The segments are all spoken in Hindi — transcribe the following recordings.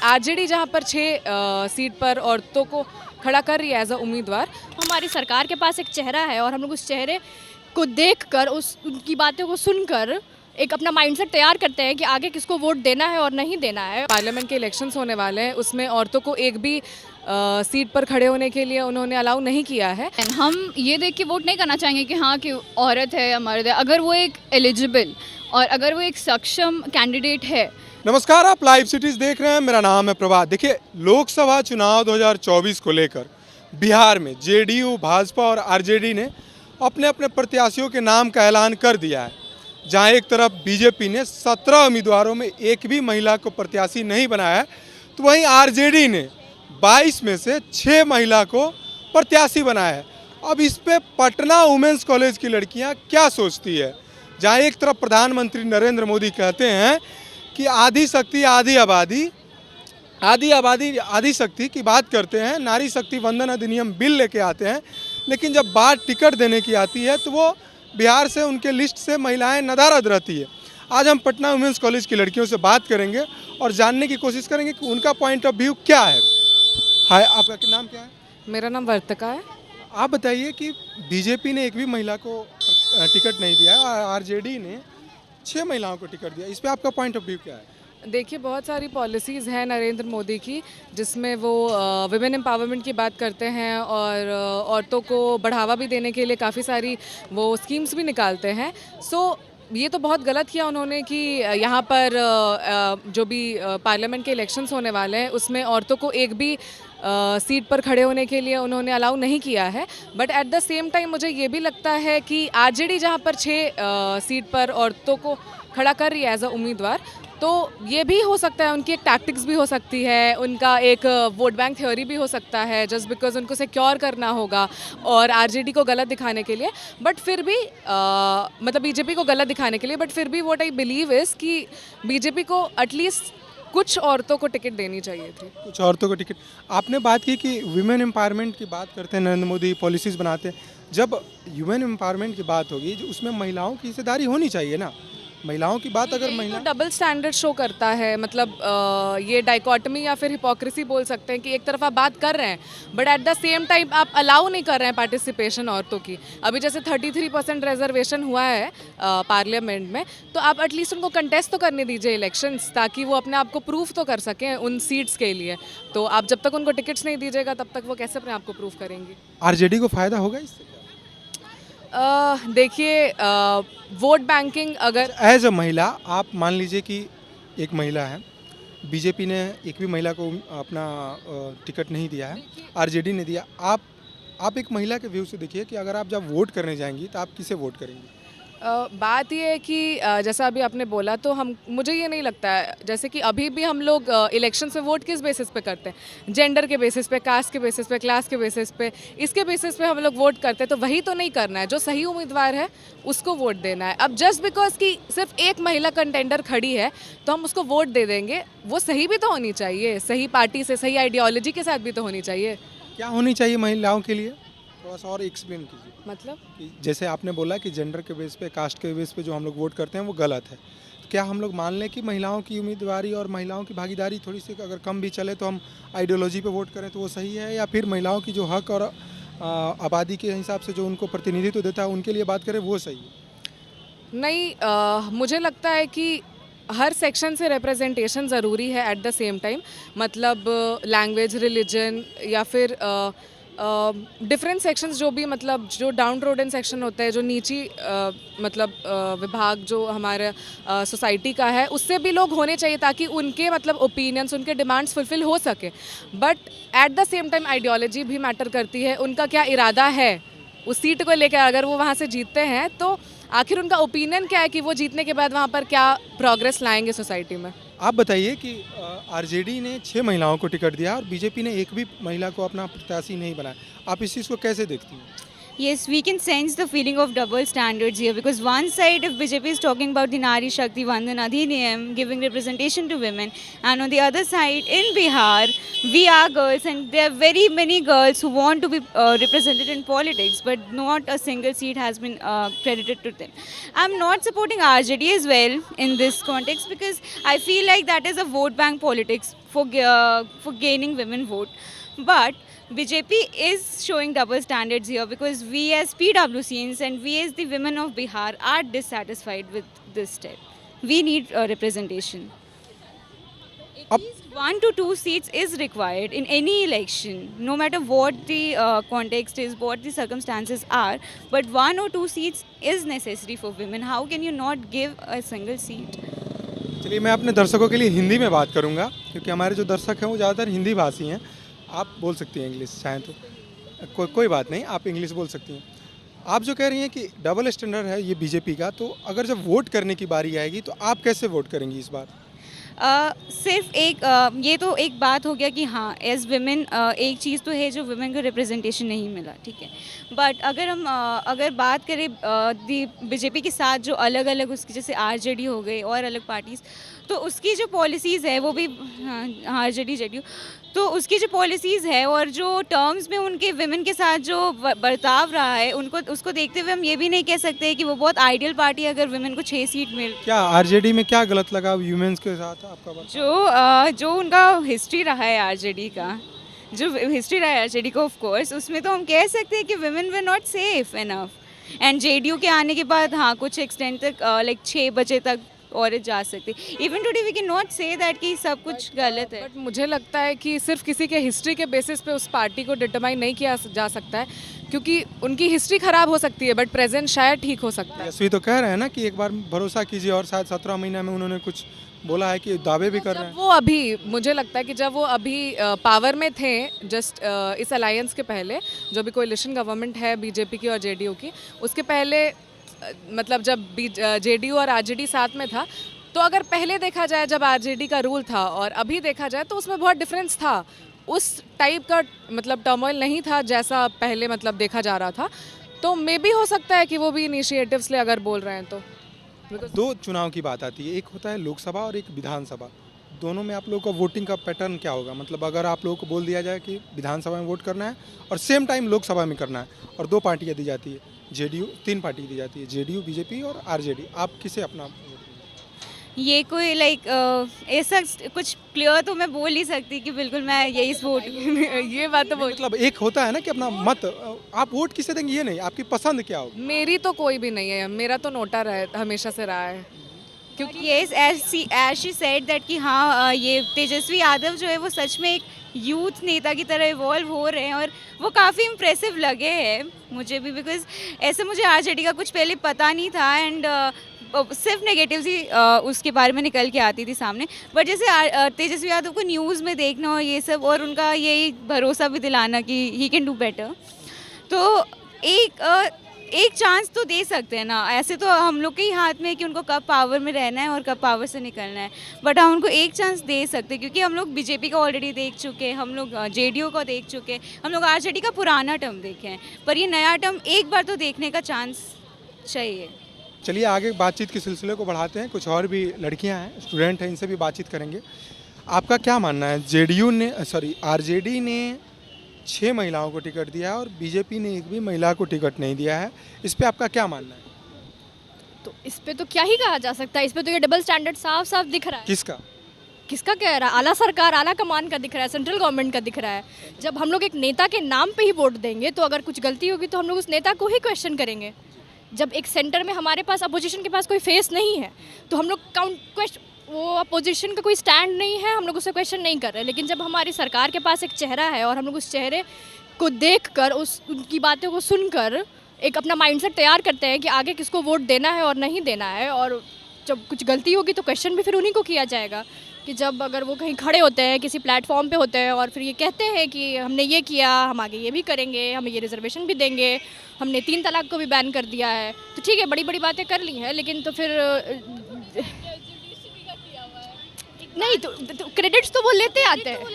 आरजेडी जहाँ पर 6 सीट पर औरतों को खड़ा कर रही है एज अ उम्मीदवार। हमारी सरकार के पास एक चेहरा है और हम लोग उस चेहरे को देखकर उनकी बातों को सुनकर एक अपना माइंडसेट तैयार करते हैं कि आगे किसको वोट देना है और नहीं देना है। पार्लियामेंट के इलेक्शंस होने वाले हैं, उसमें औरतों को एक भी सीट पर खड़े होने के लिए उन्होंने अलाउ नहीं किया है। हम ये देख के वोट नहीं करना चाहेंगे कि हाँ कि औरत है या मर्द है। अगर वो एक एलिजिबल और अगर वो एक सक्षम कैंडिडेट है। नमस्कार, आप लाइव सिटीज देख रहे हैं। मेरा नाम है प्रभात। देखिए, लोकसभा चुनाव 2024 को लेकर बिहार में जेडीयू, भाजपा और आरजेडी ने अपने अपने प्रत्याशियों के नाम का ऐलान कर दिया है। जहां एक तरफ बीजेपी ने 17 उम्मीदवारों में एक भी महिला को प्रत्याशी नहीं बनाया है, तो वहीं आरजेडी ने 22 में से 6 महिला को प्रत्याशी बनाया है। अब इस पे पटना वुमेंस कॉलेज की लड़कियां क्या सोचती है, जहां एक तरफ प्रधानमंत्री नरेंद्र मोदी कहते हैं कि आधी शक्ति आधी आबादी, आधी शक्ति की बात करते हैं, नारी शक्ति वंदन अधिनियम बिल लेके आते हैं, लेकिन जब बात टिकट देने की आती है तो वो बिहार से उनके लिस्ट से महिलाएं नदारद रहती है। आज हम पटना वुमेंस कॉलेज की लड़कियों से बात करेंगे और जानने की कोशिश करेंगे कि उनका पॉइंट ऑफ व्यू क्या है। हाय, आपका नाम क्या है? मेरा नाम वर्तिका है। आप बताइए कि बीजेपी ने एक भी महिला को टिकट नहीं दिया और आरजेडी ने 6 महिलाओं को टिकट दिया। इस पे आपका पॉइंट ऑफ व्यू क्या है? देखिए, बहुत सारी पॉलिसीज़ हैं नरेंद्र मोदी की, जिसमें वो विमेन एम्पावरमेंट की बात करते हैं और औरतों को बढ़ावा भी देने के लिए काफ़ी सारी वो स्कीम्स भी निकालते हैं। ये तो बहुत गलत किया उन्होंने कि यहाँ पर जो भी पार्लियामेंट के इलेक्शंस होने वाले हैं, उसमें औरतों को एक भी सीट पर खड़े होने के लिए उन्होंने अलाउ नहीं किया है। But at the same time मुझे ये भी लगता है कि आरजेडी जहाँ पर 6 सीट पर औरतों को खड़ा कर रही है एज अ उम्मीदवार, तो ये भी हो सकता है, उनकी एक टैक्टिक्स भी हो सकती है, उनका एक वोट बैंक थ्योरी भी हो सकता है, जस्ट बिकॉज उनको सिक्योर करना होगा और आरजेडी को गलत दिखाने के लिए। बट फिर भी मतलब बीजेपी को गलत दिखाने के लिए, बट फिर भी व्हाट आई बिलीव इज़ कि बीजेपी को एटलीस्ट कुछ औरतों को टिकट देनी चाहिए थी। कुछ औरतों को टिकट। आपने बात की कि वुमेन एम्पावरमेंट की बात करते हैं, नरेंद्र मोदी पॉलिसीज़ बनाते हैं। जब वुमेन एम्पावरमेंट की बात होगी, जो उसमें महिलाओं की हिस्सेदारी होनी चाहिए ना। महिलाओं की बात अगर महिला तो डबल स्टैंडर्ड शो करता है, मतलब ये डाइकोटमी या फिर हिपोक्रेसी बोल सकते हैं कि एक तरफ आप बात कर रहे हैं but at the same time आप अलाउ नहीं कर रहे हैं पार्टिसिपेशन औरतों की। अभी जैसे 33% रिजर्वेशन हुआ है पार्लियामेंट में, तो आप एटलीस्ट उनको कंटेस्ट तो करने दीजिए इलेक्शंस, ताकि वो अपने आप को प्रूफ तो कर सकें उन सीट्स के लिए। तो आप जब तक उनको टिकट्स नहीं दीजिएगा तब तक वो कैसे अपने आप को प्रूफ करेंगी? आरजेडी को फायदा होगा इससे? देखिए, वोट बैंकिंग अगर एज अ महिला, आप मान लीजिए कि एक महिला है, बीजेपी ने एक भी महिला को अपना टिकट नहीं दिया है, आरजेडी ने दिया। आप एक महिला के व्यू से देखिए कि अगर आप जब वोट करने जाएंगी तो आप किसे वोट करेंगी? बात ये है कि जैसा अभी आपने बोला, तो मुझे ये नहीं लगता है, जैसे कि अभी भी हम लोग इलेक्शन में वोट किस बेसिस पे करते हैं? जेंडर के बेसिस पे, कास्ट के बेसिस पे, क्लास के बेसिस पे, इसके बेसिस पे हम लोग वोट करते हैं। तो वही तो नहीं करना है, जो सही उम्मीदवार है उसको वोट देना है। अब जस्ट बिकॉज कि सिर्फ एक महिला कंटेंडर खड़ी है तो हम उसको वोट दे देंगे? वो सही भी तो होनी चाहिए, सही पार्टी से, सही आइडियोलॉजी के साथ भी तो होनी चाहिए। क्या होनी चाहिए महिलाओं के लिए? थोड़ा सा और एक्सप्लेन कीजिए। मतलब कि जैसे आपने बोला कि जेंडर के बेस पे, कास्ट के बेस पे जो हम लोग वोट करते हैं वो गलत है, तो क्या हम लोग मान लें कि महिलाओं की उम्मीदवारी और महिलाओं की भागीदारी थोड़ी सी अगर कम भी चले तो हम आइडियोलॉजी पे वोट करें तो वो सही है, या फिर महिलाओं की जो हक और आबादी के हिसाब से जो उनको प्रतिनिधित्व देता है उनके लिए बात करें वो सही है? नहीं, मुझे लगता है कि हर सेक्शन से रिप्रेजेंटेशन ज़रूरी है एट द सेम टाइम। मतलब लैंग्वेज, रिलीजन या फिर डिफरेंट सेक्शंस, जो भी मतलब जो डाउन रोडन सेक्शन होता है, जो नीची मतलब विभाग जो हमारे सोसाइटी का है, उससे भी लोग होने चाहिए ताकि उनके मतलब ओपिनियंस, उनके डिमांड्स फुलफिल हो सके। But at the same time ideology भी मैटर करती है, उनका क्या इरादा है उस सीट को लेकर। अगर वो वहाँ से जीतते हैं तो आखिर उनका ओपिनियन क्या है कि वो जीतने के बाद वहाँ पर क्या प्रोग्रेस लाएंगे सोसाइटी में। आप बताइए कि आरजेडी ने 6 महिलाओं को टिकट दिया और बीजेपी ने एक भी महिला को अपना प्रत्याशी नहीं बनाया। आप इस चीज़ को कैसे देखती हैं? Yes, we can sense the feeling of double standards here because one side, if BJP is talking about the Nari Shakti Vandan Adhiniyam, giving representation to women, and on the other side, in Bihar, we are girls, and there are very many girls who want to be represented in politics, but not a single seat has been credited to them. I'm not supporting RJD as well in this context because I feel like that is a vote bank politics for gaining women vote, but BJP is showing double standards here because we as PWCs and we as the women of Bihar are dissatisfied with this step. We need representation. At least 1 to 2 seats is required in any election, no matter what the context is, what the circumstances are. But 1 or 2 seats is necessary for women. How can you not give a single seat? चलिए मैं अपने दर्शकों के लिए हिंदी में बात करूंगा क्योंकि हमारे जो दर्शक हैं वो ज़्यादातर हिंदी भाषी हैं। आप बोल सकती हैं इंग्लिश चाहें तो, कोई बात नहीं, आप इंग्लिश बोल सकती हैं। आप जो कह रही हैं कि डबल स्टैंडर्ड है ये बीजेपी का, तो अगर जब वोट करने की बारी आएगी तो आप कैसे वोट करेंगी इस बार? सिर्फ एक ये तो एक बात हो गया कि हाँ एज वेमेन एक चीज़ तो है जो वेमेन को रिप्रेजेंटेशन नहीं मिला, ठीक है। बट अगर हम अगर बात करें दी बीजेपी के साथ जो अलग अलग उसकी जैसे आरजेडी हो गई और अलग पार्टीज़, तो उसकी जो पॉलिसीज़ है वो भी हाँ आरजेडी जेडीयू, तो उसकी जो पॉलिसीज़ है और जो टर्म्स में उनके विमेन के साथ जो बर्ताव रहा है उनको उसको देखते हुए हम ये भी नहीं कह सकते कि वो बहुत आइडियल पार्टी है अगर विमेन को 6 सीट मिल। क्या आरजेडी में क्या गलत लगा ह्यूमन्स के साथ आपका बात? जो उनका हिस्ट्री रहा है आरजेडी का, जो हिस्ट्री रहा है आरजेडी का, ऑफ कोर्स उसमें तो हम कह सकते हैं कि women way not safe enough, and JDU के आने के बाद हाँ कुछ एक्सटेंड तक लाइक 6 बजे तक औरत जा सकती। Even today we can not say that कि सब कुछ गलत है। बट मुझे लगता है कि सिर्फ किसी के हिस्ट्री के बेसिस पे उस पार्टी को डिटरमाइन नहीं किया जा सकता है, क्योंकि उनकी हिस्ट्री खराब हो सकती है बट प्रेजेंट शायद ठीक हो सकता है। यशवी तो कह रहे हैं ना कि एक बार भरोसा कीजिए, और शायद 17 महीने में उन्होंने कुछ बोला है कि दावे भी कर रहे हैं। वो अभी मुझे लगता है कि जब वो अभी पावर में थे जस्ट इस अलायंस के पहले, जो भी कोalition गवर्नमेंट है बीजेपी की और जेडीयू की, उसके पहले मतलब जब जेडीयू और आरजेडी साथ में था, तो अगर पहले देखा जाए जब आरजेडी का रूल था और अभी देखा जाए तो उसमें बहुत डिफरेंस था। उस टाइप का मतलब टर्मोइल नहीं था जैसा पहले मतलब देखा जा रहा था, तो मे भी हो सकता है कि वो भी इनिशिएटिव्स ले अगर बोल रहे हैं तो। दो चुनाव की बात आती है, एक होता है लोकसभा और एक विधानसभा। दोनों में आप लोगों का वोटिंग का पैटर्न क्या होगा? मतलब अगर आप लोगों को बोल दिया जाए कि विधानसभा में वोट करना है और सेम टाइम लोकसभा में करना है, और 2 पार्टियाँ दी जाती है, जेडीयू 3 पार्टी दी जाती है, जेडीयू बीजेपी और आरजेडी, आप किसे अपना? ये कोई लाइक ऐसा कुछ क्लियर तो मैं बोल नहीं सकती कि बिल्कुल मैं यही वोट ये बात तो मतलब एक होता है ना कि अपना मत आप वोट किसे देंगे ये नहीं, आपकी पसंद क्या होगी? मेरी तो कोई भी नहीं है, मेरा तो नोटा हमेशा से रहा है। क्योंकि yes as she said that कि हाँ ये तेजस्वी यादव जो है वो सच में एक यूथ नेता की तरह इवॉल्व हो रहे हैं और वो काफ़ी इम्प्रेसिव लगे हैं मुझे भी, बिकॉज ऐसे मुझे आरजेडी का कुछ पहले पता नहीं था एंड सिर्फ नेगेटिव्स ही उसके बारे में निकल के आती थी सामने। बट जैसे तेजस्वी यादव को न्यूज़ में देखना और ये सब, और उनका यही भरोसा भी दिलाना कि ही कैन डू बेटर, तो एक चांस तो दे सकते हैं ना। ऐसे तो हम लोग के ही हाथ में है कि उनको कब पावर में रहना है और कब पावर से निकलना है, बट हम उनको एक चांस दे सकते हैं क्योंकि हम लोग बीजेपी का ऑलरेडी देख चुके हैं, हम लोग जेडीयू का देख चुके हैं, हम लोग आरजेडी का पुराना टर्म देखे हैं, पर ये नया टर्म एक बार तो देखने का चांस चाहिए। चलिए आगे बातचीत के सिलसिले को बढ़ाते हैं। कुछ और भी लड़कियां हैं, स्टूडेंट हैं, इनसे भी बातचीत करेंगे। आपका क्या मानना है? आरजेडी ने 6 महिलाओं को टिकट दिया है और बीजेपी ने एक भी महिला को टिकट नहीं दिया है, इस पे आपका क्या मानना है? तो इस पे तो क्या ही कहा जा सकता है, इस पे तो ये डबल स्टैंडर्ड साफ साफ दिख रहा है। किसका कह रहा है? आला सरकार, आला कमान का दिख रहा है, सेंट्रल गवर्नमेंट का दिख रहा है। जब हम लोग एक नेता के नाम पे ही वोट देंगे तो अगर कुछ गलती होगी तो हम लोग उस नेता को ही क्वेश्चन करेंगे। जब एक सेंटर में हमारे पास अपोजिशन के पास कोई फेस नहीं है तो हम लोग वो अपोजिशन का कोई स्टैंड नहीं है, हम लोग उससे क्वेश्चन नहीं कर रहे। लेकिन जब हमारी सरकार के पास एक चेहरा है और हम लोग उस चेहरे को देखकर उनकी बातों को सुनकर एक अपना माइंडसेट तैयार करते हैं कि आगे किसको वोट देना है और नहीं देना है, और जब कुछ गलती होगी तो क्वेश्चन भी फिर उन्हीं को किया जाएगा। कि जब अगर वो कहीं खड़े होते हैं, किसी प्लेटफॉर्म पे होते हैं और फिर ये कहते हैं कि हमने ये किया, हम आगे ये भी करेंगे, हमें ये रिजर्वेशन भी देंगे, हमने 3 तलाक को भी बैन कर दिया है, तो ठीक है बड़ी बड़ी बातें कर ली हैं, लेकिन तो फिर नहीं तो क्रेडिट्स तो वो लेते आते हैं,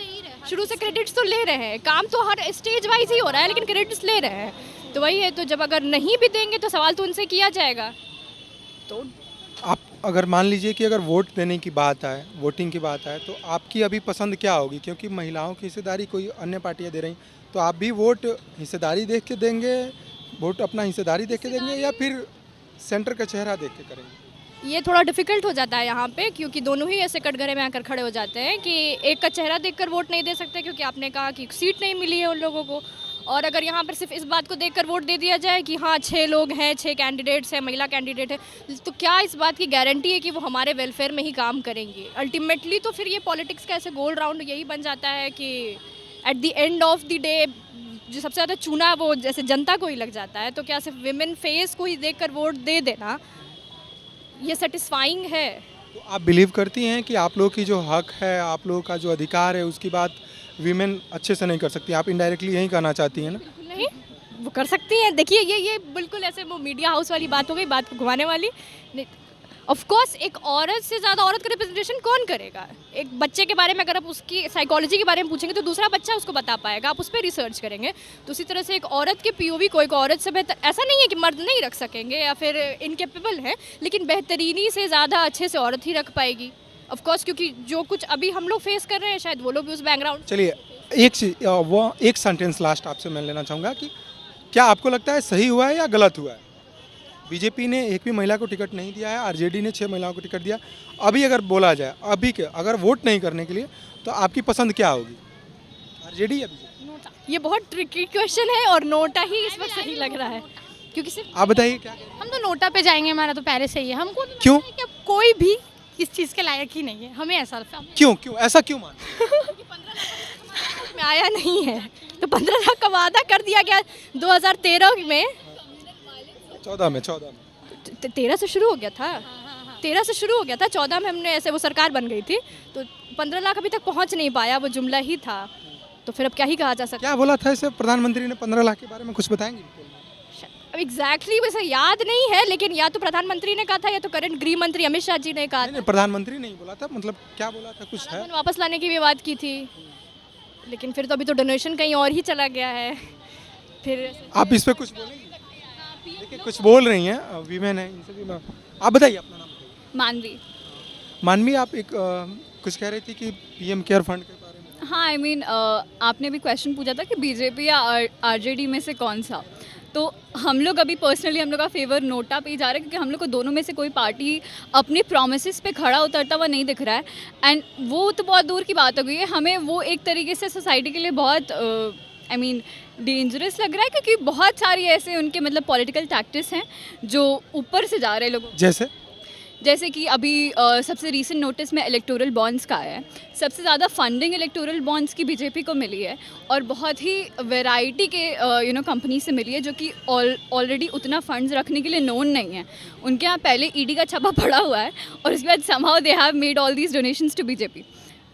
शुरू से क्रेडिट्स तो ले रहे हैं, काम तो हर स्टेज वाइज ही हो रहा है लेकिन क्रेडिट्स ले रहे हैं। तो वही है, तो जब अगर नहीं भी देंगे तो सवाल तो उनसे किया जाएगा। तो आप अगर मान लीजिए कि अगर वोट देने की बात आए, वोटिंग की बात आए, तो आपकी अभी पसंद क्या होगी? क्योंकि महिलाओं की हिस्सेदारी कोई अन्य पार्टियां दे रही, तो आप भी वोट हिस्सेदारी देख के देंगे, वोट अपना हिस्सेदारी देख के देंगे, या फिर सेंटर का चेहरा देख के करेंगे? ये थोड़ा डिफिकल्ट हो जाता है यहाँ पे, क्योंकि दोनों ही ऐसे कटघरे में आकर खड़े हो जाते हैं कि एक का चेहरा देखकर वोट नहीं दे सकते, क्योंकि आपने कहा कि सीट नहीं मिली है उन लोगों को। और अगर यहाँ पर सिर्फ इस बात को देखकर वोट दे दिया जाए कि हाँ 6 लोग हैं, 6 कैंडिडेट्स हैं, महिला कैंडिडेट है, तो क्या इस बात की गारंटी है कि वो हमारे वेलफेयर में ही काम करेंगे? अल्टीमेटली तो फिर ये पॉलिटिक्स का ऐसे गोल राउंड यही बन जाता है कि at the end of the day जो सबसे ज़्यादा चूना वो जैसे जनता को ही लग जाता है। तो क्या सिर्फ विमेन फेस को ही देखकर वोट दे देना ये सेटिस्फाइंग है? तो आप बिलीव करती हैं कि आप लोगों की जो हक है, आप लोगों का जो अधिकार है, उसकी बात वीमेन अच्छे से नहीं कर सकती? आप इनडायरेक्टली यही कहना चाहती हैं ना? नहीं, वो कर सकती हैं। देखिए ये बिल्कुल ऐसे वो मीडिया हाउस वाली बात हो गई, बात को घुमाने वाली। ऑफ कोर्स एक औरत से ज़्यादा औरत का रिप्रेजेंटेशन कौन करेगा? एक बच्चे के बारे में अगर आप उसकी साइकोलॉजी के बारे में पूछेंगे तो दूसरा बच्चा उसको बता पाएगा, आप उस पर रिसर्च करेंगे। तो उसी तरह से एक औरत के पीओवी को एक औरत से बेहतर, ऐसा नहीं है कि मर्द नहीं रख सकेंगे या फिर इनकेपेबल है, लेकिन बेहतरीनी से ज़्यादा अच्छे से औरत ही रख पाएगी। ऑफ कोर्स क्योंकि जो कुछ अभी हम लोग फेस कर रहे हैं शायद वो लोग भी उस बैकग्राउंड। चलिए एक सेंटेंस लास्ट आपसे मैं लेना चाहूँगा कि क्या आपको लगता है सही हुआ है या गलत हुआ है? बीजेपी ने एक भी महिला को टिकट नहीं दिया है, आरजेडी ने 6 महिलाओं को टिकट दिया। अभी अगर बोला जाए, अभी के अगर वोट नहीं करने के लिए, तो आपकी पसंद क्या होगी, आरजेडी या बीजेपी? नोटा, ये बहुत ट्रिकी क्वेश्चन है और नोटा ही इस वक्त सही लग रहा है, क्योंकि सिर्फ आप बताइए क्या? हम तो नोटा पे जाएंगे, हमारा तो पहले से ही है। हमको तो क्यों? लगता है कि अब कोई भी इस चीज़ के लायक ही नहीं है, हमें ऐसा लगता है। क्यों ऐसा क्यों मान? में आया नहीं है तो 15 लाख का वादा कर दिया गया 2013 में। 14 में 13 से शुरू हो गया था, 13 से शुरू हो गया था, 14 में हमने ऐसे वो सरकार बन गई थी, तो 15 लाख अभी तक पहुंच नहीं पाया, वो जुमला ही था। तो फिर अब क्या ही कहा जा सकता? क्या बोला था इसे प्रधानमंत्री ने 15 लाख के बारे में, कुछ बताएंगे? अब एग्जैक्टली वैसे याद नहीं है, लेकिन या तो प्रधानमंत्री ने कहा था या तो करंट गृह मंत्री अमित शाह जी ने कहा था। प्रधानमंत्री नहीं बोला था, मतलब क्या बोला था, कुछ है? वापस लाने की भी बात की थी, लेकिन फिर तो अभी तो डोनेशन कहीं और ही चला गया है। फिर आप इस पे कुछ बोलेंगे? देखिए कुछ बोल रही हैं, वीमेन है, इनसे भी आप बताइए अपना नाम बताइए। मानवी। मानवी, आप एक कुछ कह रही थी कि पीएम केयर फंड के बारे में। हाँ, आई मीन आपने भी क्वेश्चन पूछा था कि बीजेपी या आरजेडी में से कौन सा, तो हम लोग अभी पर्सनली हम लोग का फेवर नोटा पे ही जा रहा है, क्योंकि हम लोग को दोनों में से कोई पार्टी अपने प्रोमिसेस पे खड़ा उतरता हुआ नहीं दिख रहा है। एंड वो तो बहुत दूर की बात हो गई है, हमें वो एक तरीके से सोसाइटी के लिए बहुत आई मीन डेंजरस लग रहा है, क्योंकि बहुत सारी ऐसे उनके मतलब पॉलिटिकल टैक्टिक्स हैं जो ऊपर से जा रहे हैं लोगों। जैसे कि अभी सबसे रीसेंट नोटिस में इलेक्टोरल बॉन्ड्स का है, सबसे ज़्यादा फंडिंग इलेक्टोरल बॉन्ड्स की बीजेपी को मिली है, और बहुत ही वैरायटी के कंपनी से मिली है, जो कि ऑलरेडी उतना फंड्स रखने के लिए नोन नहीं है। उनके यहाँ पहले ईडी का छापा पड़ा हुआ है, और उसके बाद somehow they have made all these donations to BJP.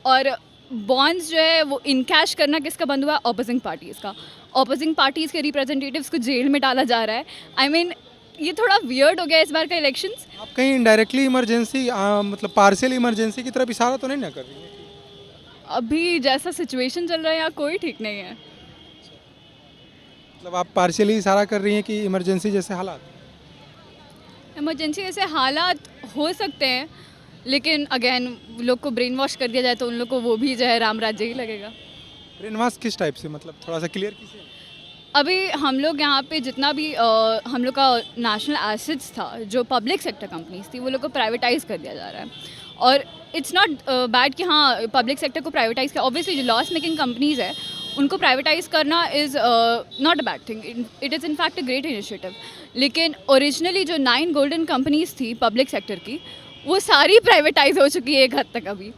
और बॉन्ड्स जो है वो इनकैश करना किसका बंद हुआ है? ऑपोजिंग पार्टीज़ का। ऑपोजिंग पार्टीज़ के रिप्रेजेंटेटिव्स को जेल में डाला जा रहा है। आई मीन ये थोड़ा वियर्ड हो गया इस बार का इलेक्शंस। आप कहीं इनडायरेक्टली इमरजेंसी मतलब पार्शियल इमरजेंसी की तरफ इशारा तो नहीं ना कर रही हैं? अभी जैसा सिचुएशन चल रहा है यहाँ कोई ठीक नहीं है। मतलब आप पार्शियली इशारा कर रही हैं कि इमरजेंसी जैसे हालात? इमरजेंसी जैसे हालात हो सकते हैं, लेकिन अगेन लोग को ब्रेन वॉश कर दिया जाए तो उन लोग को वो भी जो है राम राज्य ही लगेगा। ब्रेन वॉश किस टाइप से, मतलब थोड़ा सा क्लियर कीजिए। अभी हम लोग यहाँ पे जितना भी हम लोग का नेशनल एसेट्स था, जो पब्लिक सेक्टर कंपनीज थी, वो लोग को प्राइवेटाइज कर दिया जा रहा है। और इट्स नॉट बैड कि हाँ पब्लिक सेक्टर को प्राइवेटाइज कर, ऑब्वियसली जो लॉस मेकिंग कंपनीज है उनको प्राइवेटाइज करना is not a bad thing, it is in fact a great initiative. लेकिन ओरिजिनली जो 9 गोल्डन कंपनीज थी पब्लिक सेक्टर की, वो सारी प्राइवेटाइज हो चुकी है एक हद तक अभी।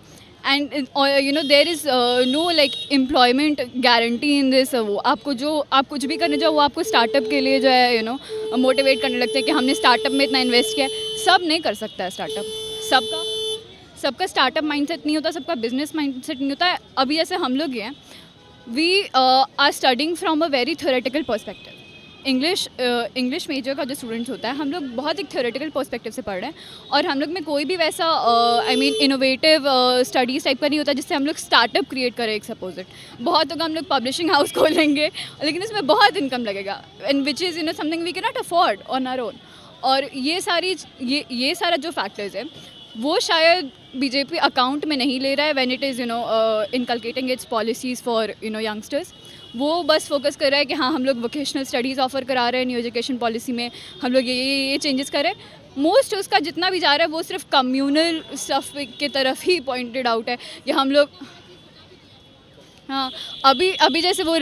And there is no like employment guarantee in this. वो आपको जो आप कुछ भी करने जाओ वो आपको स्टार्टअप के लिए जो है मोटिवेट करने लगते हैं कि हमने स्टार्टअप में इतना इन्वेस्ट किया है। सब नहीं कर सकता है स्टार्टअप, सबका स्टार्टअप माइंडसेट नहीं होता, सबका बिजनेस माइंडसेट नहीं होता है। अभी जैसे हम लोग हैं, we are studying from a very theoretical perspective. English major का जो स्टूडेंट्स होता है, हम लोग बहुत एक थ्योरेटिकल पर्सपेक्टिव से पढ़ रहे हैं और हम लोग में कोई भी वैसा इनोवेटिव स्टडीज़ टाइप का नहीं होता जिससे हम लोग स्टार्टअप क्रिएट करें। एक सपोजिट बहुत होगा हम लोग पब्लिशिंग हाउस खोलेंगे, लेकिन इसमें बहुत इनकम लगेगा and which is something we can not afford on our own. और ये सारा जो फैक्टर्स है वो शायद बीजेपी अकाउंट में नहीं ले रहा है when it is inculcating it's policies for youngsters. वो बस फोकस कर रहा है कि हाँ हम लोग वोकेशनल स्टडीज़ ऑफर करा रहे हैं, न्यू एजुकेशन पॉलिसी में हम लोग ये चेंजेस कर रहे हैं। मोस्ट उसका जितना भी जा रहा है वो सिर्फ कम्यूनल स्टफ के तरफ ही पॉइंटेड आउट है कि हम लोग हाँ अभी जैसे वो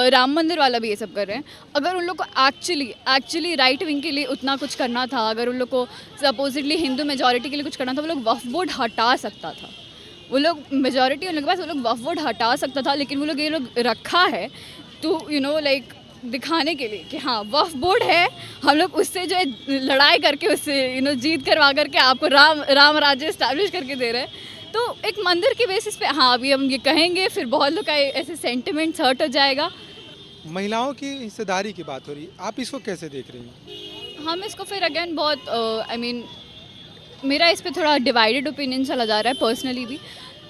राम मंदिर वाला भी ये सब कर रहे हैं। अगर उन लोग को एक्चुअली राइट विंग के लिए उतना कुछ करना था, अगर उन लोग को सपोजिटली हिंदू मेजॉरिटी के लिए कुछ करना था, वो लोग वक्फ बोर्ड हटा सकता था। वो लोग मेजॉरिटी उन लोगों के पास, वो लोग वक्फ बोर्ड हटा सकता था, लेकिन वो लोग ये लोग रखा है तो लाइक दिखाने के लिए कि हाँ वक्फ बोर्ड है, हम लोग उससे जो है लड़ाई करके उससे जीत करवा करके आपको राम राज्य इस्टेब्लिश करके दे रहे हैं। तो एक मंदिर की बेसिस पे हाँ अभी हम ये कहेंगे, फिर बहुत लोग का ऐसे सेंटिमेंट्स हर्ट हो जाएगा। महिलाओं की हिस्सेदारी की बात हो रही है, आप इसको कैसे देख रही हैं? हम इसको फिर अगेन बहुत मेरा इस पे थोड़ा डिवाइडेड ओपिनियन चला जा रहा है पर्सनली भी,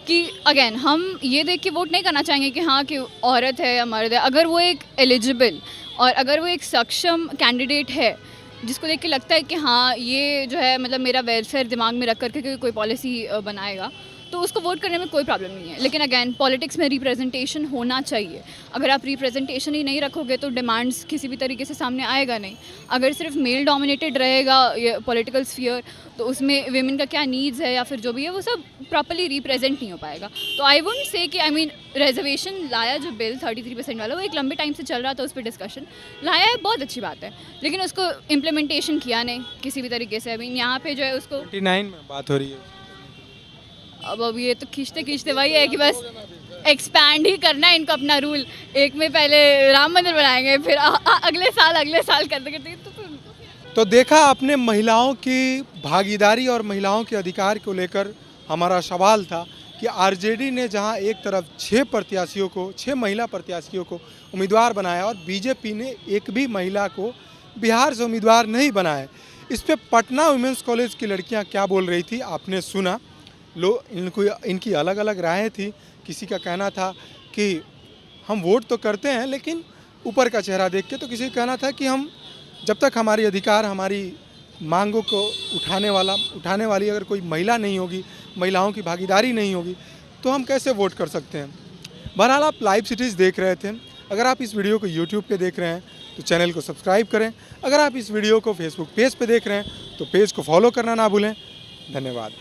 कि अगेन हम ये देख के वोट नहीं करना चाहेंगे कि हाँ कि औरत है या मर्द है। अगर वो एक एलिजिबल और अगर वो एक सक्षम कैंडिडेट है जिसको देख के लगता है कि हाँ ये जो है मतलब मेरा वेलफेयर दिमाग में रख करके कोई पॉलिसी बनाएगा, तो उसको वोट करने में कोई प्रॉब्लम नहीं है। लेकिन अगेन पॉलिटिक्स में रिप्रेजेंटेशन होना चाहिए। अगर आप रिप्रेजेंटेशन ही नहीं रखोगे तो डिमांड्स किसी भी तरीके से सामने आएगा नहीं। अगर सिर्फ मेल डोमिनेटेड रहेगा ये पॉलिटिकल स्फीयर, तो उसमें वेमेन का क्या नीड्स है या फिर जो भी है वो सब प्रॉपर्ली रिप्रेजेंट नहीं हो पाएगा। तो आई वुडंट से कि रिजर्वेशन लाया जो बिल 33% वाला, वो एक लंबे टाइम से चल रहा था, उस पर डिस्कशन लाया है, बहुत अच्छी बात है, लेकिन उसको इम्प्लीमेंटेशन किया नहीं किसी भी तरीके से। यहाँ पे जो है उसको 29 में बात हो रही है। अब ये तो खींचते वही है कि बस एक्सपैंड ही करना है इनको अपना रूल। एक में पहले राम मंदिर बनाएंगे, फिर अगले साल करते तो देखा आपने, महिलाओं की भागीदारी और महिलाओं के अधिकार को लेकर हमारा सवाल था कि आरजेडी ने जहां एक तरफ 6 महिला प्रत्याशियों को उम्मीदवार बनाया और बीजेपी ने एक भी महिला को बिहार से उम्मीदवार नहीं बनाया। इस पे पटना वुमेंस कॉलेज की लड़कियां क्या बोल रही थी आपने सुना। इनकी अलग अलग राहें थी। किसी का कहना था कि हम वोट तो करते हैं लेकिन ऊपर का चेहरा देख के, तो किसी का कहना था कि हम जब तक हमारी अधिकार, हमारी मांगों को उठाने वाली अगर कोई महिला नहीं होगी, महिलाओं की भागीदारी नहीं होगी, तो हम कैसे वोट कर सकते हैं। बहरहाल आप लाइव सिटीज़ देख रहे थे। अगर आप इस वीडियो को यूट्यूब पे देख रहे हैं तो चैनल को सब्सक्राइब करें। अगर आप इस वीडियो को फेसबुक पेज पे देख रहे हैं तो पेज को फॉलो करना ना भूलें। धन्यवाद।